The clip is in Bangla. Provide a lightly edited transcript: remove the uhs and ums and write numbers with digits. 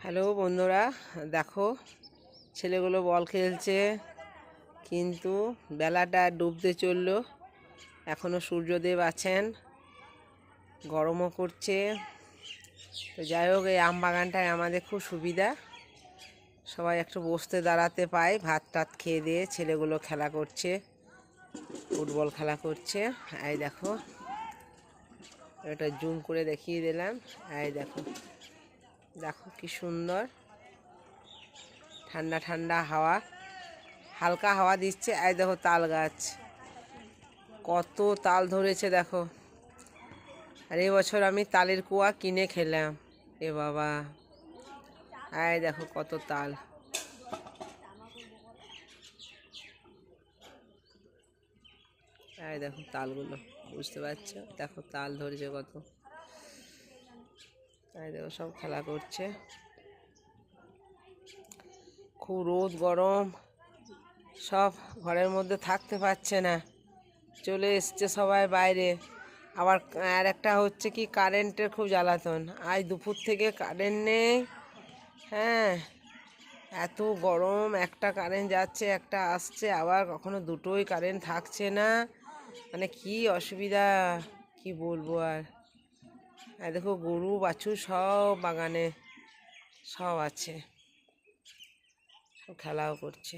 হ্যালো বন্ধুরা, দেখো ছেলেগুলো বল খেলছে, কিন্তু বেলাটা ডুবতে চললো। এখনও সূর্যদেব আছেন, গরমও করছে। তো যাই হোক, এই আম বাগানটায় আমাদের খুব সুবিধা, সবাই একটু বসতে দাঁড়াতে পায়। ভাত টাত খেয়ে দিয়ে ছেলেগুলো খেলা করছে, ফুটবল খেলা করছে। এই দেখো, এটা জুম করে দেখিয়ে দিলাম। এই দেখো দেখো কি সুন্দর ঠান্ডা ঠান্ডা হাওয়া, হালকা হাওয়া দিচ্ছে। এই দেখো তাল গাছ, কত তাল ধরেছে দেখো। আর এবছর আমি তালের কুয়া কিনে খেলাম। এ বাবা, এই দেখো কত তাল। এই দেখো তালগুলো, বুঝতে পারছো? দেখো তাল ধরেছে কত। এই দেখো সব খেলা করছে। খুব রোদ গরম, সব ঘরের মধ্যে থাকতে পারছে না, চলে এসছে সবাই বাইরে। আবার আর একটা হচ্ছে কি, কারেন্টের খুব জ্বালাতন। আজ দুপুর থেকে কারেন্ট নেই। হ্যাঁ, এত গরম, একটা কারেন্ট যাচ্ছে একটা আসছে, আবার কখনো দুটোই কারেন্ট থাকছে না। মানে কি অসুবিধা, কি বলবো আর। দেখো গরু বাছুর সব বাগানে সব আছে, সব খেলাও করছে।